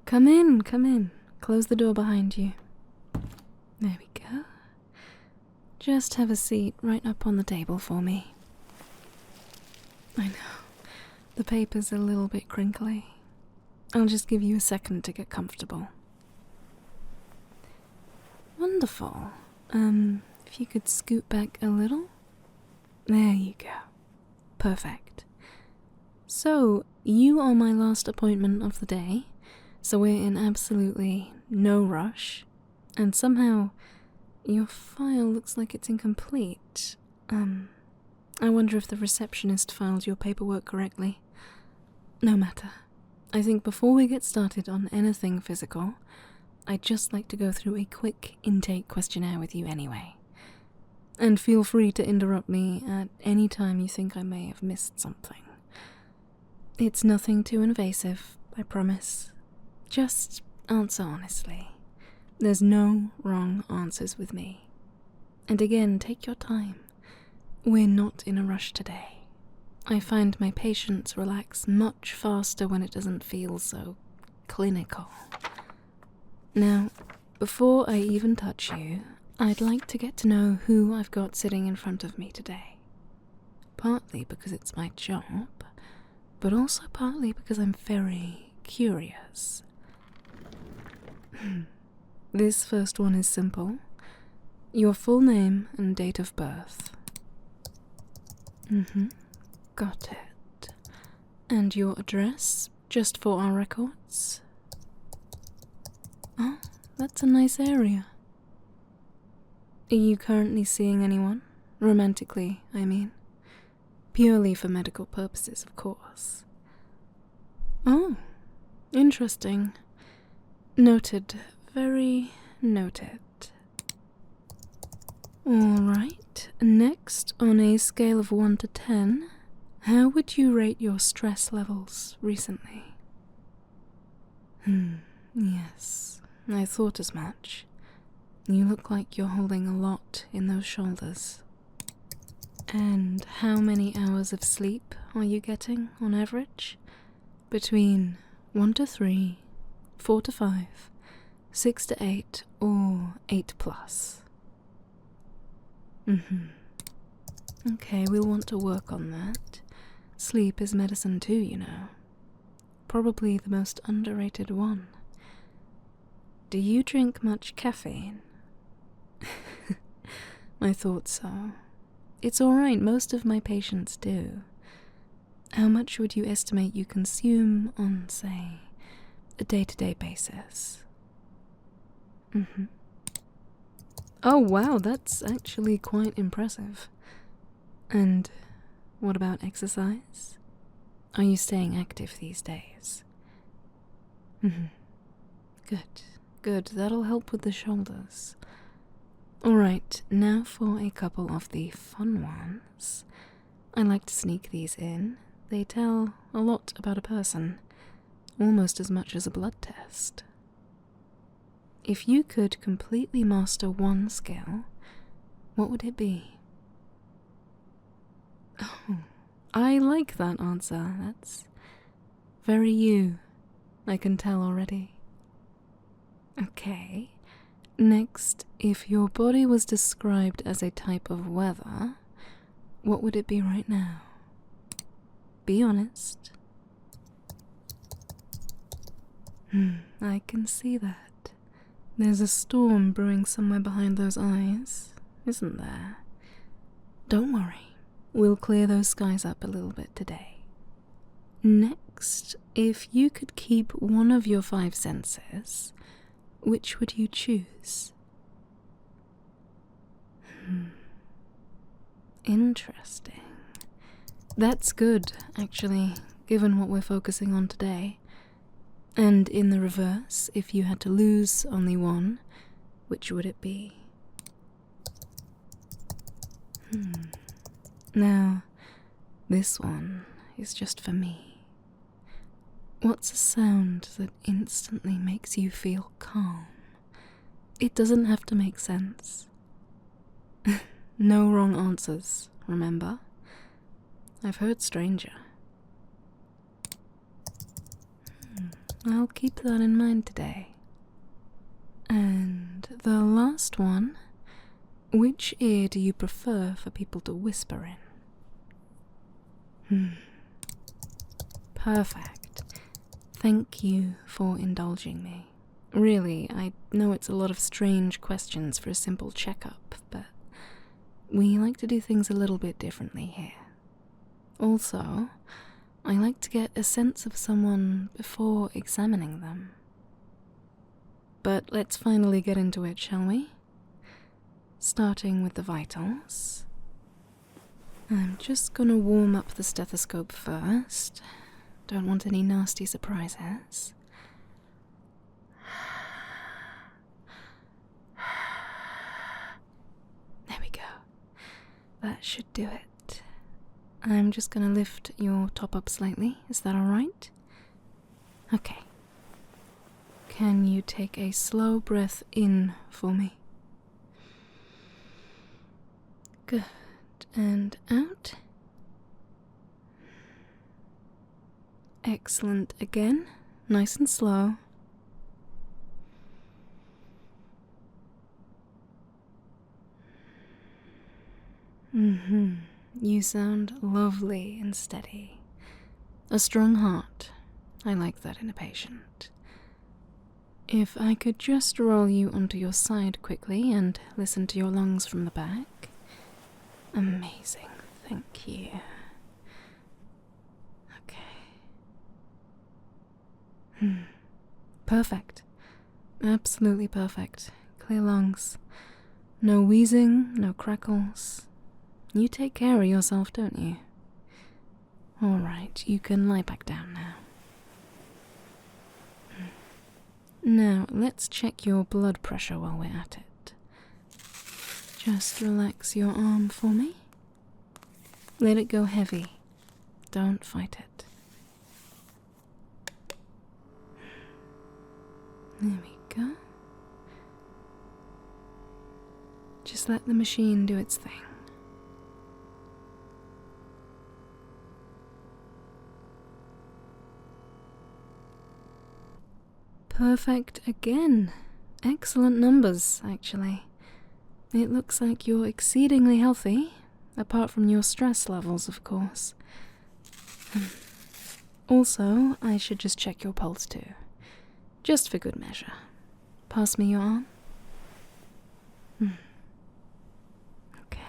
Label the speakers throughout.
Speaker 1: Come in, come in. Close the door behind you. There we go. Just have a seat right up on the table for me. I know, the paper's a little bit crinkly. I'll just give you a second to get comfortable. Wonderful. If you could scoot back a little. There you go. Perfect. So, you are my last appointment of the day, so we're in absolutely no rush, and somehow your file looks like it's incomplete. I wonder if the receptionist filed your paperwork correctly. No matter. I think before we get started on anything physical, I'd just like to go through a quick intake questionnaire with you anyway. And feel free to interrupt me at any time you think I may have missed something. It's nothing too invasive, I promise. Just answer honestly. There's no wrong answers with me. And again, take your time. We're not in a rush today. I find my patients relax much faster when it doesn't feel so clinical. Now, before I even touch you, I'd like to get to know who I've got sitting in front of me today. Partly because it's my job, but also partly because I'm very curious. This first one is simple. Your full name and date of birth. Got it. And your address, just for our records? Oh, that's a nice area. Are you currently seeing anyone? Romantically, I mean. Purely for medical purposes, of course. Oh, interesting. Noted. Very noted. Alright, next, on a scale of 1 to 10, how would you rate your stress levels recently? Yes, I thought as much. You look like you're holding a lot in those shoulders. And how many hours of sleep are you getting on average? Between 1 to 3, 4 to 5, 6 to 8, or 8 plus? Okay, we'll want to work on that. Sleep is medicine too, you know. Probably the most underrated one. Do you drink much caffeine? I thought so. It's alright, most of my patients do. How much would you estimate you consume on, say, a day-to-day basis? Oh wow, that's actually quite impressive. And what about exercise? Are you staying active these days? Good, that'll help with the shoulders. Alright, now for a couple of the fun ones. I like to sneak these in. They tell a lot about a person, almost as much as a blood test. If you could completely master one skill, what would it be? Oh, I like that answer. That's very you. I can tell already. Okay. Next, if your body was described as a type of weather, what would it be right now? Be honest. I can see that. There's a storm brewing somewhere behind those eyes, isn't there? Don't worry, we'll clear those skies up a little bit today. Next, if you could keep one of your 5 senses, which would you choose? Interesting. That's good, actually, given what we're focusing on today. And in the reverse, if you had to lose only one, which would it be? Now, this one is just for me. What's a sound that instantly makes you feel calm? It doesn't have to make sense. No wrong answers, remember? I've heard stranger. I'll keep that in mind today. And the last one, which ear do you prefer for people to whisper in? Perfect. Thank you for indulging me. Really, I know it's a lot of strange questions for a simple checkup, but we like to do things a little bit differently here. Also, I like to get a sense of someone before examining them. But let's finally get into it, shall we? Starting with the vitals. I'm just gonna warm up the stethoscope first. Don't want any nasty surprises. There we go. That should do it. I'm just gonna lift your top up slightly. Is that alright? Okay. Can you take a slow breath in for me? Good. And out. Excellent again. Nice and slow. You sound lovely and steady. A strong heart. I like that in a patient. If I could just roll you onto your side quickly and listen to your lungs from the back. Amazing, thank you. Okay. Perfect. Absolutely perfect. Clear lungs. No wheezing, no crackles. You take care of yourself, don't you? Alright, you can lie back down now. Now, let's check your blood pressure while we're at it. Just relax your arm for me. Let it go heavy. Don't fight it. There we go. Just let the machine do its thing. Perfect again. Excellent numbers, actually. It looks like you're exceedingly healthy, apart from your stress levels, of course. Also, I should just check your pulse too. Just for good measure. Pass me your arm. Okay.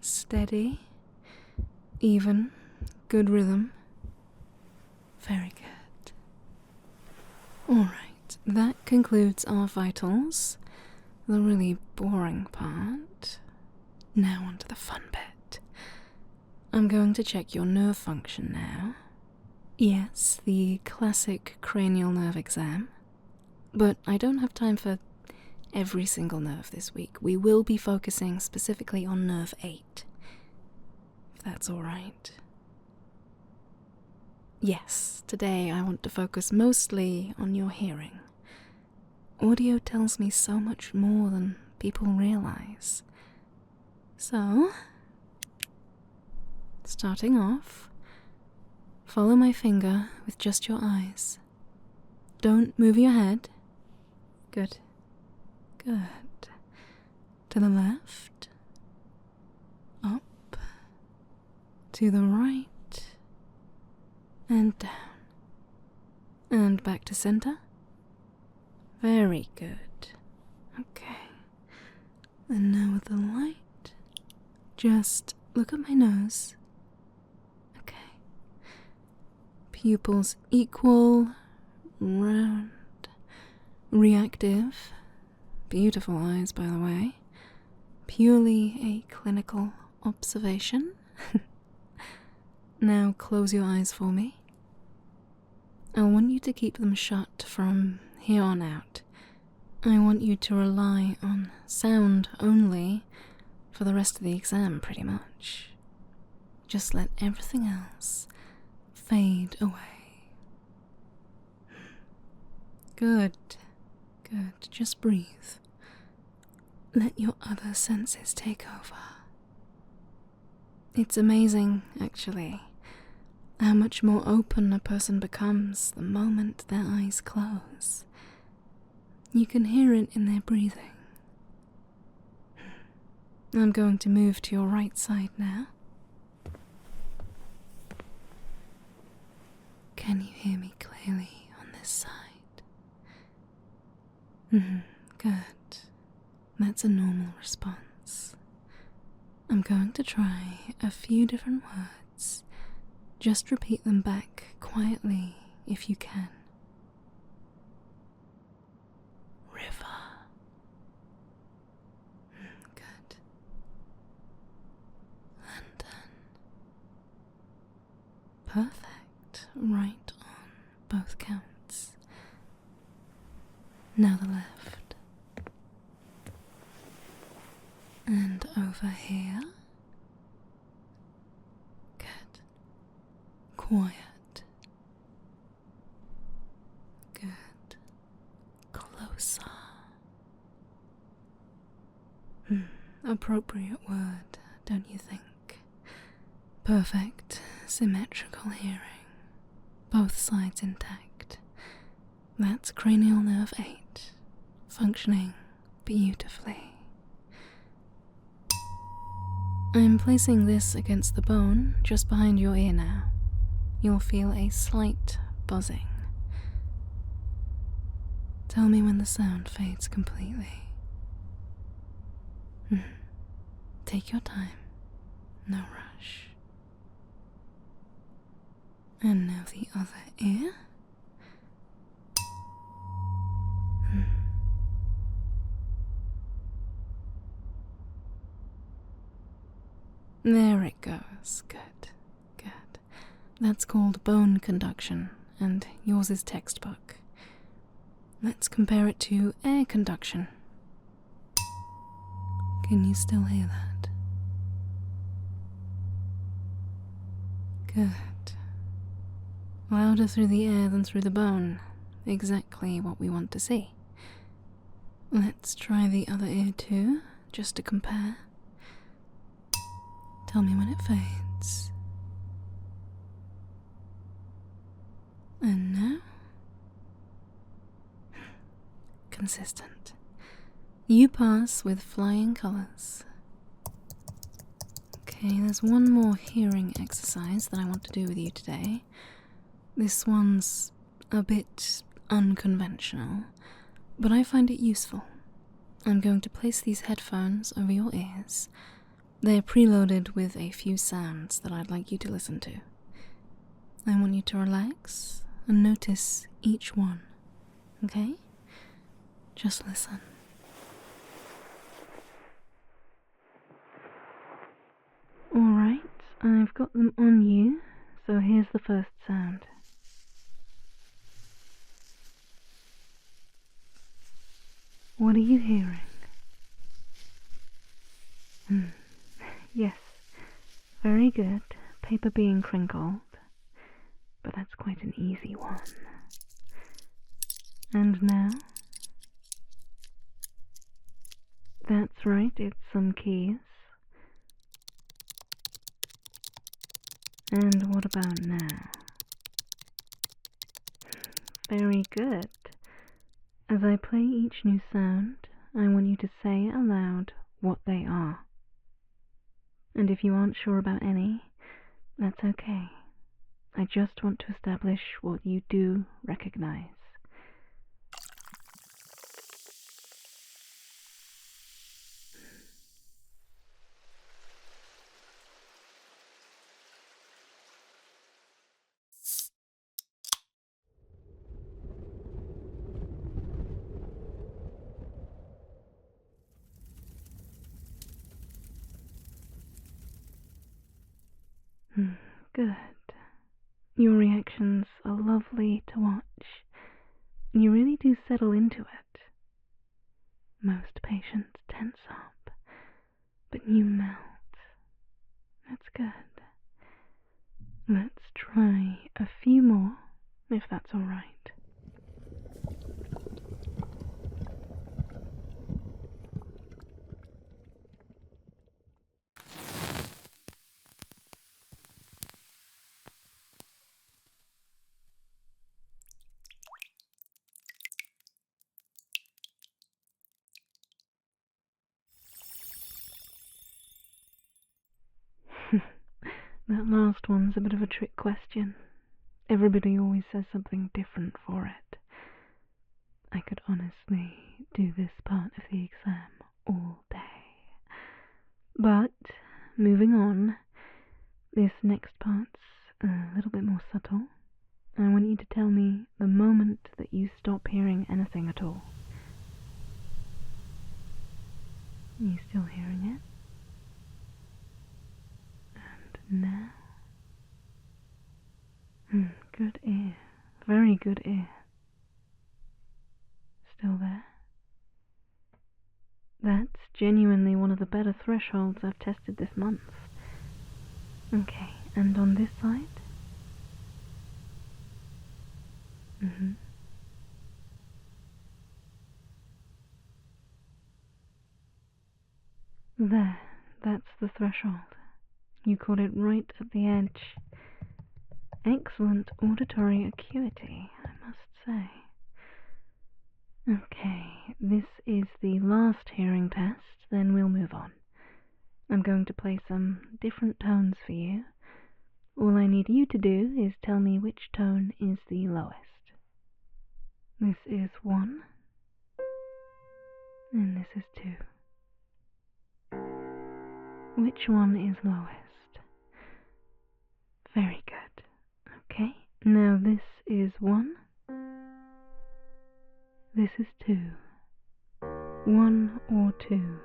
Speaker 1: Steady, even, good rhythm. Very good. Alright, that concludes our vitals, the really boring part. Now onto the fun bit. I'm going to check your nerve function now. Yes, the classic cranial nerve exam. But I don't have time for every single nerve this week. We will be focusing specifically on nerve 8. If that's alright. Yes, today I want to focus mostly on your hearing. Audio tells me so much more than people realize. So, starting off, follow my finger with just your eyes. Don't move your head. Good. Good. To the left. Up. To the right. And down. And back to center. Very good. Okay. And now with the light, just look at my nose. Okay. Pupils equal, round, reactive. Beautiful eyes, by the way. Purely a clinical observation. Now close your eyes for me. I want you to keep them shut from here on out. I want you to rely on sound only for the rest of the exam, pretty much. Just let everything else fade away. Good. Good. Just breathe. let your other senses take over. It's amazing, actually, how much more open a person becomes the moment their eyes close. You can hear it in their breathing. I'm going to move to your right side now. Can you hear me clearly on this side? Good. That's a normal response. I'm going to try a few different words. Just repeat them back quietly if you can. River. Good. London. Perfect. Right on both counts. Now the left. And over here. Good. Quiet. Good. Closer. Appropriate word, don't you think? Perfect, symmetrical hearing. Both sides intact. That's cranial nerve 8, functioning beautifully. I'm placing this against the bone just behind your ear now. You'll feel a slight buzzing. Tell me when the sound fades completely. Take your time, no rush. And now the other ear. There it goes. Good, good. That's called bone conduction, and yours is textbook. Let's compare it to air conduction. Can you still hear that? Good. Louder through the air than through the bone. Exactly what we want to see. Let's try the other ear too, just to compare. Tell me when it fades. And now? Consistent. You pass with flying colors. Okay, there's one more hearing exercise that I want to do with you today. This one's a bit unconventional, but I find it useful. I'm going to place these headphones over your ears. They're preloaded with a few sounds that I'd like you to listen to. I want you to relax and notice each one, okay? Just listen. Alright, I've got them on you, so here's the first sound. What are you hearing? Yes, very good. Paper being crinkled, but that's quite an easy one. And now? That's right, it's some keys. And what about now? Very good. As I play each new sound, I want you to say aloud what they are. And if you aren't sure about any, that's okay. I just want to establish what you do recognize. Good. Your reactions are lovely to watch. You really do settle into it. Most patients tense up, but you melt. That's good. Let's try a few more, if that's alright. That last one's a bit of a trick question. Everybody always says something different for it. I could honestly do this part of the exam all day. But, moving on, this next part's a little bit more subtle. I want you to tell me the moment that you stop hearing anything at all. Are you still hearing it? And now? Good ear. Very good ear. Still there? That's genuinely one of the better thresholds I've tested this month. Okay, and on this side? There, that's the threshold. You caught it right at the edge. Excellent auditory acuity, I must say. Okay, this is the last hearing test, then we'll move on. I'm going to play some different tones for you. All I need you to do is tell me which tone is the lowest. This is 1, and this is 2. Which one is lowest? Very good. Okay, now this is 1. This is 2. 1 or 2.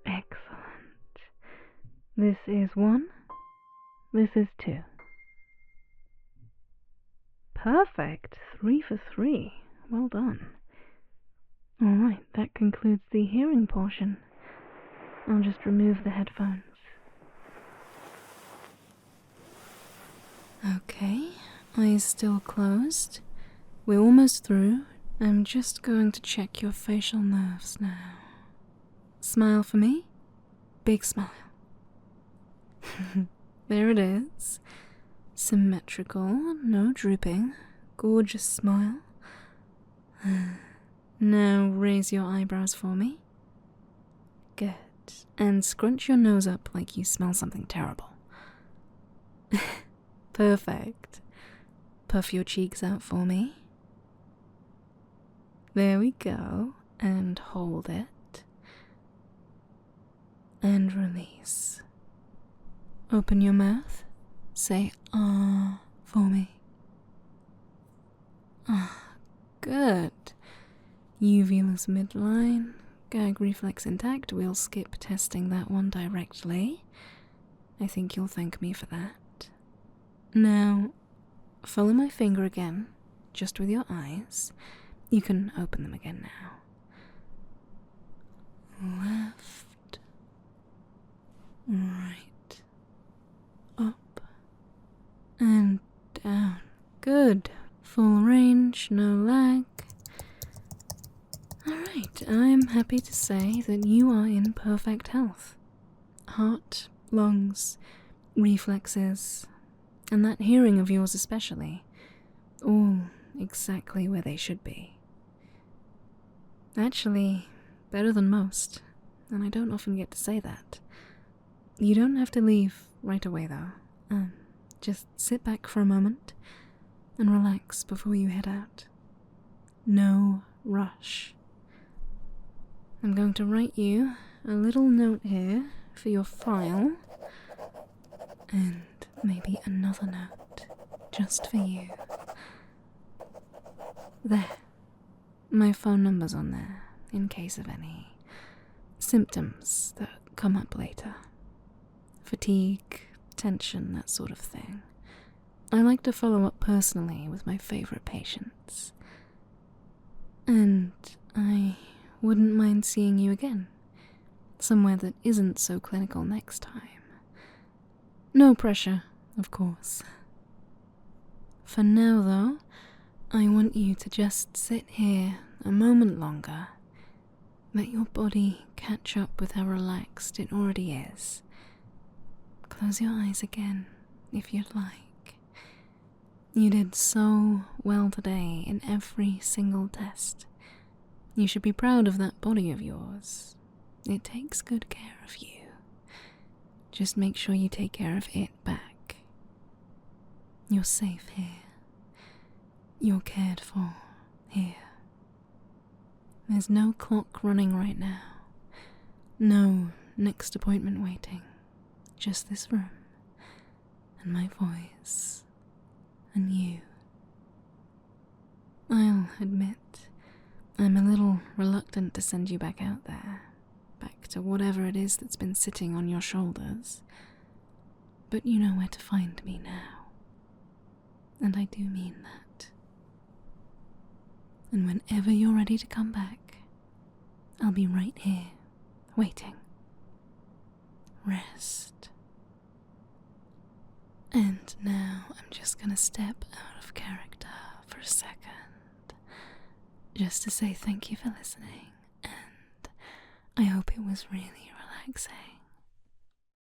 Speaker 1: Excellent. This is 1. This is 2. Perfect. 3 for 3. Well done. Alright, that concludes the hearing portion. I'll just remove the headphones. Okay, eyes still closed. We're almost through. I'm just going to check your facial nerves now. Smile for me. Big smile. There it is. Symmetrical, no drooping. Gorgeous smile. Now raise your eyebrows for me. Good. And scrunch your nose up like you smell something terrible. Perfect. Puff your cheeks out for me. There we go. And hold it. And release. Open your mouth. Say ah for me. Ah, good. Uvulus midline. Gag reflex intact. We'll skip testing that one directly. I think you'll thank me for that. Now, follow my finger again, just with your eyes. You can open them again now. Left, right, up, and down. Good. Full range, no lag. Alright, I'm happy to say that you are in perfect health. Heart, lungs, reflexes, and that hearing of yours especially, all exactly where they should be. Actually, better than most, and I don't often get to say that. You don't have to leave right away though. Just sit back for a moment and relax before you head out. No rush. I'm going to write you a little note here for your file, and maybe another note just for you. There. My phone number's on there, in case of any symptoms that come up later. Fatigue, tension, that sort of thing. I like to follow up personally with my favorite patients. And I wouldn't mind seeing you again, somewhere that isn't so clinical next time. No pressure, of course. For now, though, I want you to just sit here a moment longer. Let your body catch up with how relaxed it already is. Close your eyes again, if you'd like. You did so well today in every single test. You should be proud of that body of yours. It takes good care of you. Just make sure you take care of it back. You're safe here. You're cared for here. There's no clock running right now. No next appointment waiting. Just this room, and my voice, and you. I'll admit, I'm a little reluctant to send you back out there, back to whatever it is that's been sitting on your shoulders. But you know where to find me now. And I do mean that. And whenever you're ready to come back, I'll be right here, waiting. Rest. And now I'm just gonna step out of character for a second, just to say thank you for listening, and I hope it was really relaxing.